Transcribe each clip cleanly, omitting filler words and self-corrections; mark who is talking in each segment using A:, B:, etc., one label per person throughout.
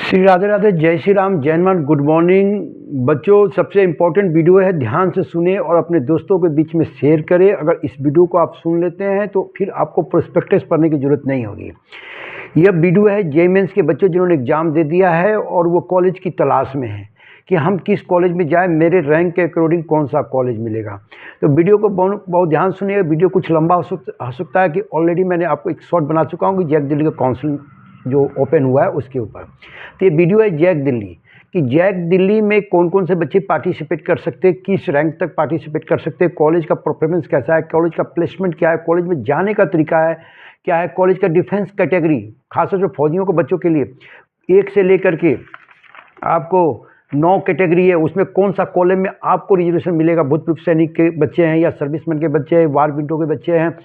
A: श्री राधे राधे, जय श्री राम, जय Hanuman. Good morning बच्चों। सबसे इम्पोर्टेंट वीडियो है, ध्यान से सुने और अपने दोस्तों के बीच में शेयर करें। अगर इस वीडियो को आप सुन लेते हैं तो फिर आपको प्रोस्पेक्टस पढ़ने की ज़रूरत नहीं होगी। यह वीडियो है जेईई मेंस के बच्चों जिन्होंने एग्ज़ाम दे दिया है और वो कॉलेज की तलाश में हैं कि हम किस कॉलेज में जाएं, मेरे रैंक के अकॉर्डिंग कौन सा कॉलेज मिलेगा। तो वीडियो को बहुत ध्यान सुनिए। वीडियो कुछ लंबा हो सकता है कि ऑलरेडी मैंने आपको एक शॉर्ट बना चुका हूँ कि जैक दिल्ली का काउंसलिंग जो ओपन हुआ है उसके ऊपर। तो ये वीडियो है जैक दिल्ली कि जैक दिल्ली में कौन कौन से बच्चे पार्टिसिपेट कर सकते हैं, किस रैंक तक पार्टिसिपेट कर सकते हैं, कॉलेज का परफॉर्मेंस कैसा है, कॉलेज का प्लेसमेंट क्या है, कॉलेज में जाने का तरीका है क्या है, कॉलेज का डिफेंस कैटेगरी खासतौर से फौजियों के बच्चों के लिए 1 से लेकर के आपको 9 कैटेगरी है, उसमें कौन सा कॉलेज में आपको रिजर्वेशन मिलेगा। भूतपूर्व सैनिक के बच्चे हैं या सर्विसमैन के बच्चे हैं, वार विडो के बच्चे हैं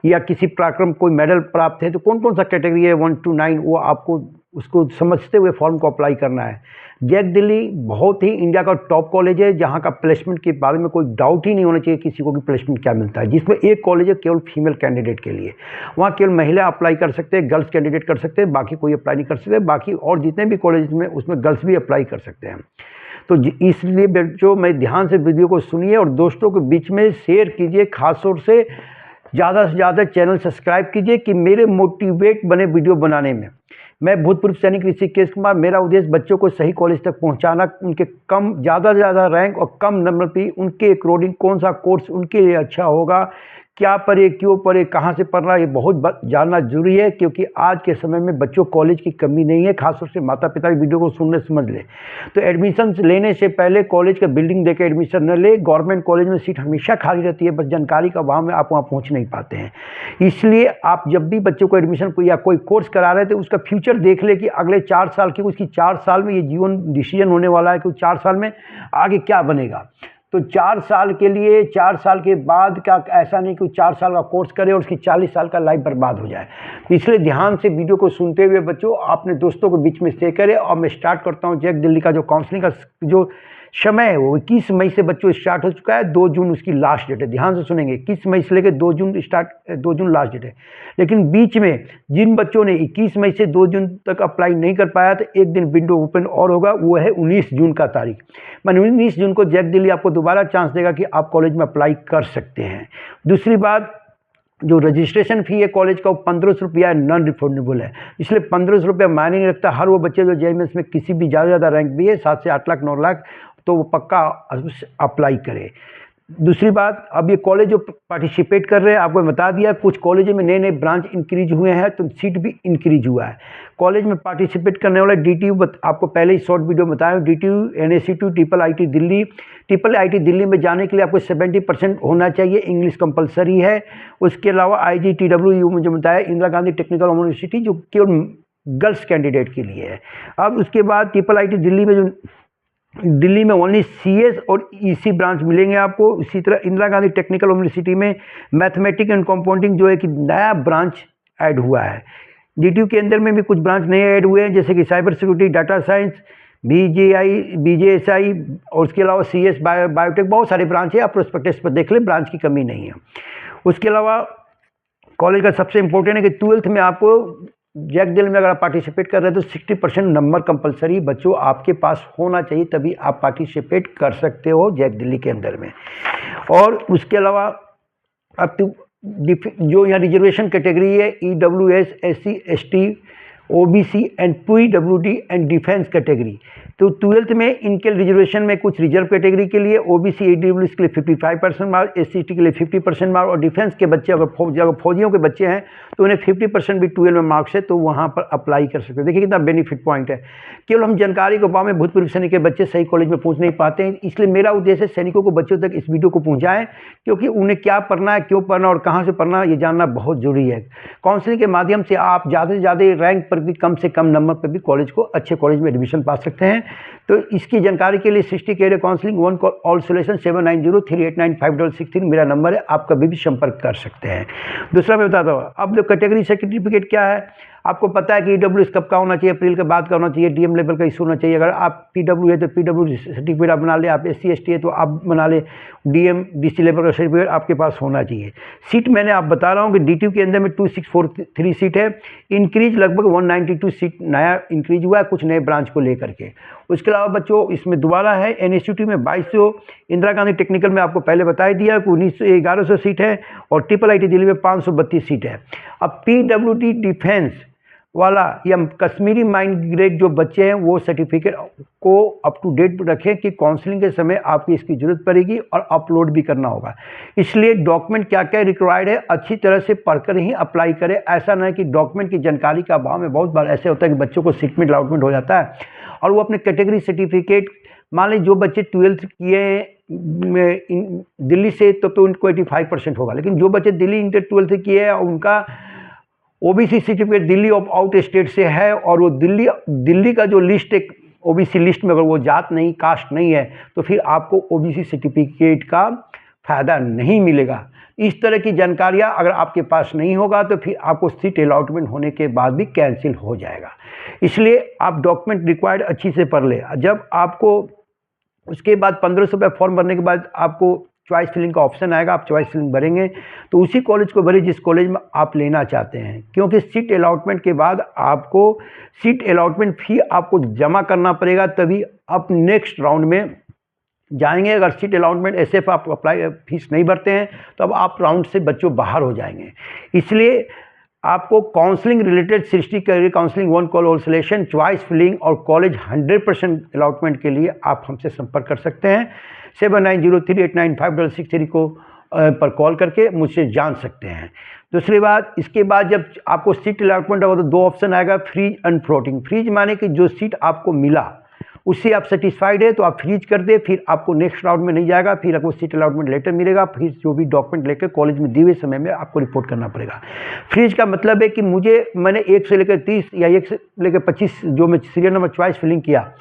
A: या किसी पराक्रम कोई मेडल प्राप्त है, तो कौन कौन सा कैटेगरी है 1 to 9 वो आपको उसको समझते हुए फॉर्म को अप्लाई करना है। जैक दिल्ली बहुत ही इंडिया का टॉप कॉलेज है जहां का प्लेसमेंट के बारे में कोई डाउट ही नहीं होना चाहिए किसी को कि प्लेसमेंट क्या मिलता है। जिसमें एक कॉलेज है केवल फीमेल कैंडिडेट के लिए, वहाँ केवल महिला अप्लाई कर सकते हैं, गर्ल्स कैंडिडेट कर सकते हैं, बाकी कोई अप्लाई नहीं कर सकते। बाकी और जितने भी कॉलेज में उसमें गर्ल्स भी अप्लाई कर सकते हैं। तो इसलिए बच्चों मैं ध्यान से वीडियो को सुनिए और दोस्तों के बीच में शेयर कीजिए। खासतौर से ज़्यादा चैनल सब्सक्राइब कीजिए कि मेरे मोटिवेट बने वीडियो बनाने में। मैं भूतपूर्व सैनिक ऋषिकेश कुमार, मेरा उद्देश्य बच्चों को सही कॉलेज तक पहुंचाना, उनके कम ज़्यादा से ज़्यादा रैंक और कम नंबर पे उनके अकॉर्डिंग कौन सा कोर्स उनके लिए अच्छा होगा, क्या पढ़े, क्यों पढ़े, कहाँ से पढ़ना, ये बहुत जानना जरूरी है। क्योंकि आज के समय में बच्चों कॉलेज की कमी नहीं है। खासतौर से माता पिता भी वीडियो को सुनने समझ ले। तो एडमिशन लेने से पहले कॉलेज का बिल्डिंग देकर एडमिशन न ले। गवर्नमेंट कॉलेज में सीट हमेशा खाली रहती है, बस जानकारी का अभाव में आप वहाँ पहुँच नहीं पाते हैं। इसलिए आप जब भी बच्चों को एडमिशन या कोई कोर्स करा रहे थे उसका फ्यूचर देख ले कि अगले 4 साल की, उसकी 4 साल में ये जीवन डिसीजन होने वाला है कि 4 साल में आगे क्या बनेगा। तो 4 साल के लिए 4 साल के बाद का ऐसा नहीं कि 4 साल का कोर्स करे और उसकी 40 साल का लाइफ बर्बाद हो जाए। तो इसलिए ध्यान से वीडियो को सुनते हुए बच्चों अपने दोस्तों के बीच में शेयर करें। और मैं स्टार्ट करता हूं। जैक दिल्ली का जो काउंसलिंग का जो समय है वो 21 मई से बच्चों स्टार्ट हो चुका है। 2 जून उसकी लास्ट डेट है। ध्यान से सुनेंगे, 21 मई से लेकर 2 जून लास्ट डेट है। लेकिन बीच में जिन बच्चों ने 21 मई से 2 जून तक अप्लाई नहीं कर पाया तो एक दिन विंडो ओपन और होगा, वो है 19 जून का तारीख। मैंने 19 जून को जैक दिल्ली आपको दोबारा चांस देगा कि आप कॉलेज में अप्लाई कर सकते हैं। दूसरी बात, जो रजिस्ट्रेशन फ़ी है कॉलेज का वो 1500 रुपया नॉन रिफंडेबल है। इसलिए 1500 रुपया मायने नहीं रखता। हर वो बच्चे जो जेईई मेंस में किसी भी ज़्यादा रैंक भी है 7 से 8 लाख 9 लाख, तो वो पक्का अप्लाई करे। दूसरी बात, अब ये कॉलेज जो पार्टिसिपेट कर रहे हैं आपको बता दिया, कुछ कॉलेजों में नए ब्रांच इंक्रीज हुए हैं तो सीट भी इंक्रीज हुआ है। कॉलेज में पार्टिसिपेट करने वाला डीटीयू आपको पहले ही शॉर्ट वीडियो बताया, डीटीयू, एनएससी2, triple IT Delhi. Triple IT Delhi में जाने के लिए आपको 70% होना चाहिए, इंग्लिश कंपलसरी है। उसके अलावा IGTW मुझे बताया, इंदिरा गांधी टेक्निकल यूनिवर्सिटी, जो केवल गर्ल्स कैंडिडेट के लिए है। अब उसके बाद ट्रिपल आईटी दिल्ली में जो दिल्ली में ओनली CS और EC ब्रांच मिलेंगे आपको। इसी तरह इंदिरा गांधी टेक्निकल यूनिवर्सिटी में मैथमेटिक्स एंड कंपाउंडिंग जो है कि नया ब्रांच ऐड हुआ है। DTU के अंदर में भी कुछ ब्रांच नए ऐड हुए हैं, जैसे कि cyber security, data science, BJSI और उसके अलावा CS बायोटेक, बहुत सारे ब्रांच है। आप प्रोस्पेक्टस पर देख लें, ब्रांच की कमी नहीं है। उसके अलावा कॉलेज का सबसे इम्पोर्टेंट है कि 12th में आपको जैक दिल्ली में अगर आप पार्टिसिपेट कर रहे हैं तो 60% नंबर कंपलसरी बच्चों आपके पास होना चाहिए, तभी आप पार्टिसिपेट कर सकते हो जैक दिल्ली के अंदर में। और उसके अलावा अब जो यहाँ रिजर्वेशन कैटेगरी है EWS, SC, ST, OBC and PWD and defence category. तो 12th में इनके रिजर्वेशन में कुछ रिजर्व कैटेगरी के लिए OBC EWS के लिए 55% मार्क, SC/ST के लिए 50% मार्क, और डिफेंस के बच्चे अगर फौजियों के बच्चे हैं तो उन्हें 50% भी 12 में मार्क्स है, तो वहाँ पर अप्लाई कर सकते हैं। देखिए कितना बेनिफिट पॉइंट है। केवल हम जानकारी को पाओ में भूतपूर्व सैनिक के बच्चे सही कॉलेज में पहुँच नहीं पाते हैं। इसलिए मेरा उद्देश्य है सैनिकों को बच्चों तक इस वीडियो को पहुँचाएँ, क्योंकि उन्हें क्या पढ़ना है, क्यों पढ़ना और कहाँ से पढ़ना ये जानना बहुत जरूरी है। काउंसलिंग के माध्यम से आप ज़्यादा से ज़्यादा रैंक भी कम से कम नंबर पर भी कॉलेज को अच्छे कॉलेज में एडमिशन पा सकते हैं। तो इसकी जानकारी के लिए 60 career counselling 1 call all solution 7903895663 मेरा नंबर है, आप कभी भी संपर्क कर सकते हैं। दूसरा मैं बताता हूँ, अब जो कैटेगरी सर्टिफिकेट क्या है, आपको पता है कि EWS कब का होना चाहिए, अप्रैल के बाद का होना चाहिए, DM लेवल का इशू होना चाहिए। अगर आप PW है तो PW सर्टिफिकेट आप बना लें, आप SC ST है तो आप बना लें, DM DC लेवल का सर्टिफिकेट आपके पास होना चाहिए। सीट मैंने आप बता रहा हूँ कि DTU के अंदर में 2643 सीट है, इंक्रीज लगभग 192 सीट नया इंक्रीज हुआ है कुछ नए ब्रांच को लेकर के। उसके अलावा बच्चों इसमें दोबारा है NSUT में 2200, इंदिरा गांधी टेक्निकल में आपको पहले बता ही दिया कि 1100 सीट है, और IIIT दिल्ली में 532 सीट है। अब PWD डिफेंस वाला या कश्मीरी माइग्रेट जो बच्चे हैं वो सर्टिफिकेट को अप टू डेट रखें कि काउंसलिंग के समय आपकी इसकी ज़रूरत पड़ेगी और अपलोड भी करना होगा। इसलिए डॉक्यूमेंट क्या क्या रिक्वायर्ड है अच्छी तरह से पढ़कर ही अप्लाई करें। ऐसा ना कि डॉक्यूमेंट की जानकारी का अभाव में बहुत बार ऐसे होता है कि बच्चों को सीट में अलॉटमेंट हो जाता है और वो अपने कैटेगरी सर्टिफिकेट, मान लीजिए जो बच्चे 12th किए दिल्ली से तो उनको 85% होगा, लेकिन जो बच्चे दिल्ली इंटर 12th किए हैं उनका OBC certificate Delhi of out state से है और वो दिल्ली का जो लिस्ट एक OBC लिस्ट में अगर वो जात नहीं कास्ट नहीं है तो फिर आपको OBC सर्टिफिकेट का फ़ायदा नहीं मिलेगा। इस तरह की जानकारियाँ अगर आपके पास नहीं होगा तो फिर आपको सीट अलॉटमेंट होने के बाद भी कैंसिल हो जाएगा। इसलिए आप डॉक्यूमेंट रिक्वायर्ड अच्छी से पढ़ लें। जब आपको उसके बाद 1500 रुपये फॉर्म भरने के बाद आपको चॉइस फिलिंग का ऑप्शन आएगा, आप चॉइस फिलिंग भरेंगे तो उसी कॉलेज को भरें जिस कॉलेज में आप लेना चाहते हैं, क्योंकि सीट अलॉटमेंट के बाद आपको सीट अलॉटमेंट फी आपको जमा करना पड़ेगा, तभी आप नेक्स्ट राउंड में जाएंगे। अगर सीट अलॉटमेंट SF आप अप्लाई फीस नहीं भरते हैं तो अब आप राउंड से बच्चों बाहर हो जाएंगे। इसलिए आपको counselling related 60 career counselling 1 call all selection choice filling और कॉलेज 100% अलॉटमेंट के लिए आप हमसे संपर्क कर सकते हैं। 7903895663 को पर कॉल करके मुझसे जान सकते हैं। दूसरी बात, इसके बाद जब आपको सीट अलॉटमेंट होगा तो 2 ऑप्शन आएगा, फ्रीज एंड फ्लोटिंग। फ्रीज माने कि जो सीट आपको मिला उससे आप सेटिस्फाइड है तो आप फ्रीज कर दे, फिर आपको नेक्स्ट राउंड में नहीं जाएगा, फिर आपको सीट अलॉटमेंट लेटर मिलेगा, फिर जो भी डॉक्यूमेंट लेकर कॉलेज में दिए हुए समय में आपको रिपोर्ट करना पड़ेगा। फ्रीज का मतलब है कि मैंने 1 से लेकर 30 या 1 से लेकर 25 जो मैं सीरियल नंबर चॉइस फिलिंग किया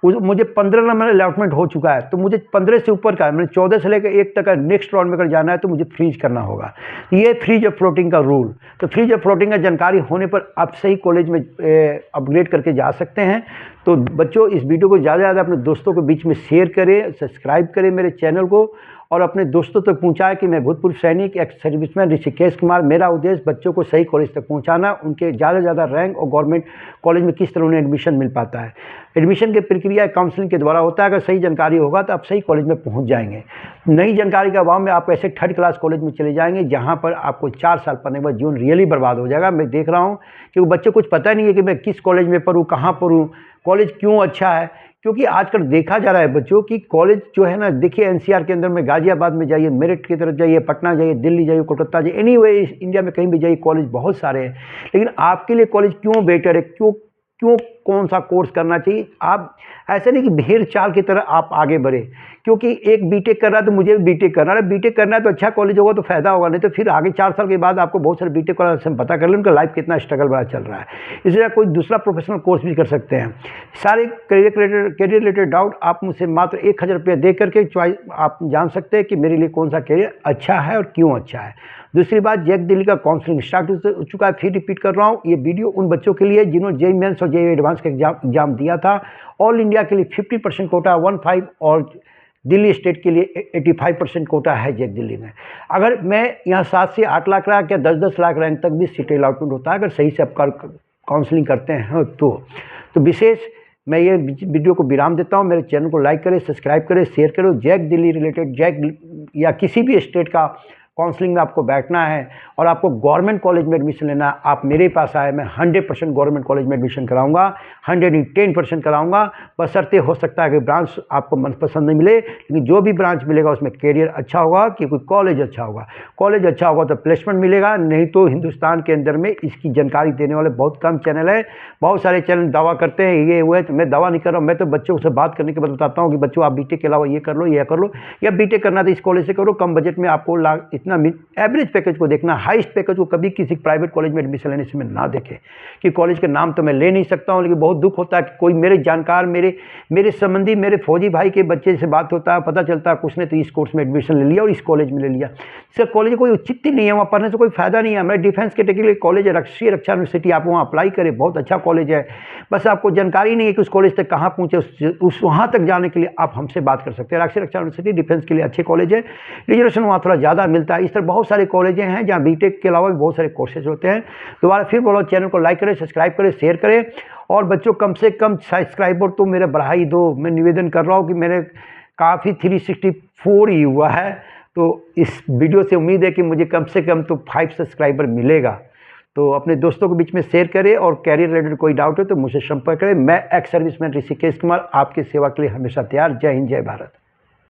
A: मुझे 15 नंबर अलॉटमेंट हो चुका है, तो मुझे 15 से ऊपर का मैंने 14 से लेकर 1 तक का नेक्स्ट राउंड में अगर जाना है तो मुझे फ्रीज करना होगा। ये फ्रीज और फ्लोटिंग का रूल। तो फ्रीज और फ्लोटिंग का जानकारी होने पर आप सही कॉलेज में अपग्रेड करके जा सकते हैं। तो बच्चों इस वीडियो को ज़्यादा से ज़्यादा अपने दोस्तों के बीच में शेयर करें, सब्सक्राइब करें मेरे चैनल को और अपने दोस्तों तक पहुंचाएं कि मैं भूतपूर्व सैनिक एक्स सर्विसमैन ऋषिकेश कुमार, मेरा उद्देश्य बच्चों को सही कॉलेज तक पहुंचाना, उनके ज़्यादा से ज़्यादा रैंक और गवर्नमेंट कॉलेज में किस तरह उन्हें एडमिशन मिल पाता है। एडमिशन की प्रक्रिया काउंसलिंग के द्वारा होता है। अगर सही जानकारी होगा तो आप सही कॉलेज में पहुंच जाएंगे। नई जानकारी के अभाव में आप ऐसे 3rd क्लास कॉलेज में चले जाएंगे जहां पर आपको 4 साल पढ़ने के बाद जीवन रियली बर्बाद हो जाएगा। मैं देख रहा हूं कि वो बच्चे कुछ पता नहीं है कि मैं किस कॉलेज में पढ़ूँ, कहाँ पढ़ूँ, कॉलेज क्यों अच्छा है। क्योंकि आजकल देखा जा रहा है बच्चों कि कॉलेज जो है ना, देखिए NCR के अंदर में गाजियाबाद में जाइए, मेरठ की तरफ जाइए, पटना जाइए, दिल्ली जाइए, कोलकाता जाइए, एनीवे इंडिया में कहीं भी जाइए कॉलेज बहुत सारे हैं। लेकिन आपके लिए कॉलेज क्यों बेटर है, क्यों कौन सा कोर्स करना चाहिए, आप ऐसा नहीं कि भेड़ चाल की तरह आप आगे बढ़े। क्योंकि एक बीटेक कर रहा है तो मुझे भी बीटेक करना है, बीटेक करना है तो अच्छा कॉलेज होगा तो फायदा होगा, नहीं तो फिर आगे 4 साल के बाद आपको बहुत सारे बीटेक वाला से पता कर लें उनका लाइफ कितना स्ट्रगल बड़ा चल रहा है। इसलिए कोई दूसरा प्रोफेशनल कोर्स भी कर सकते हैं। सारे करियर रिलेटेड डाउट आप मुझसे मात्र 1000 रुपये दे करके चॉइस आप जान सकते हैं कि मेरे लिए कौन सा करियर अच्छा है और क्यों अच्छा है। दूसरी बात, जैक दिल्ली का काउंसलिंग स्टार्ट हो चुका है। फिर रिपीट कर रहा हूँ, ये वीडियो उन बच्चों के लिए जिन्होंने JEE मेंस और JEE एडवांस का एग्जाम दिया था। ऑल इंडिया के लिए 50% कोटा 15 और दिल्ली स्टेट के लिए 85% कोटा है जैक दिल्ली में। अगर मैं यहाँ 7 से 8 लाख रैंक या 10-10 लाख रैंक तक भी सीट अलॉटमेंट होता है अगर सही से आप काउंसलिंग करते हैं तो विशेष मैं ये वीडियो को विराम देता हूँ। मेरे चैनल को लाइक करें, सब्सक्राइब करें, शेयर करें। जैक दिल्ली रिलेटेड जैक या किसी भी स्टेट का काउंसलिंग में आपको बैठना है और आपको गवर्नमेंट कॉलेज में एडमिशन लेना है, आप मेरे पास आए, मैं 100% गवर्नमेंट कॉलेज में एडमिशन कराऊंगा, 110% कराऊंगा। बशर्ते हो सकता है कि ब्रांच आपको मनपसंद नहीं मिले, लेकिन जो भी ब्रांच मिलेगा उसमें कैरियर अच्छा होगा, क्योंकि कॉलेज अच्छा होगा। कॉलेज अच्छा होगा तो प्लेसमेंट मिलेगा, नहीं तो हिंदुस्तान के अंदर में इसकी जानकारी देने वाले बहुत कम चैनल है। बहुत सारे चैनल दावा करते हैं ये हुए, तो मैं दावा नहीं कर रहा हूँ। मैं तो बच्चों से बात करने के बाद बताता हूँ कि बच्चों आप बीटेक के अलावा ये कर लो, ये कर लो, या बीटेक करना तो इस कॉलेज से करो, कम बजट में आपको इतना एवरेज पैकेज को देखना, हाईएस्ट पैकेज को कभी किसी प्राइवेट कॉलेज में एडमिशन लेने से मैं ना देखें। कि कॉलेज के नाम तो मैं ले नहीं सकता हूँ, लेकिन बहुत दुख होता है कि कोई मेरे जानकार, मेरे संबंधी, मेरे फौजी भाई के बच्चे से बात होता है, पता चलता है कुछ ने तो इस कोर्स में एडमिशन ले लिया और इस कॉलेज में ले लिया। सर कॉलेज कोई उचित नहीं है, वहाँ पढ़ने से कोई फायदा नहीं है। हमारे डिफेंस कैटेगरी कॉलेज है, राष्ट्रीय रक्षा यूनिवर्सिटी, आप वहाँ अप्लाई करें, बहुत अच्छा कॉलेज है। बस आपको जानकारी नहीं है कि उस कॉलेज तक कहाँ पहुँचे, उस वहाँ तक जाने के लिए आप हमसे बात कर सकते हैं। राष्ट्रीय रक्षा यूनिवर्सिटी डिफेंस के लिए अच्छे कॉलेज है, रिजर्वेशन वहाँ थोड़ा ज़्यादा मिलता है। इस तरह बहुत सारे कॉलेजें हैं जहाँ बीटेक के अलावा भी बहुत सारे कोर्सेज होते हैं। दोबारा फिर बोलो, चैनल को लाइक करें, सब्सक्राइब करें, शेयर करें, और बच्चों कम से कम सब्सक्राइबर तो मेरा बढ़ा ही दो। मैं निवेदन कर रहा हूँ कि मेरे काफ़ी 364 ही हुआ है, तो इस वीडियो से उम्मीद है कि मुझे कम से कम तो 5 सब्सक्राइबर मिलेगा। तो अपने दोस्तों के बीच में शेयर करें, और कैरियर रिलेटेड कोई डाउट है तो मुझसे संपर्क करें। मैं एक्स सर्विसमैन ऋषिकेश कुमार आपकी सेवा के लिए हमेशा तैयार। जय हिंद, जय भारत।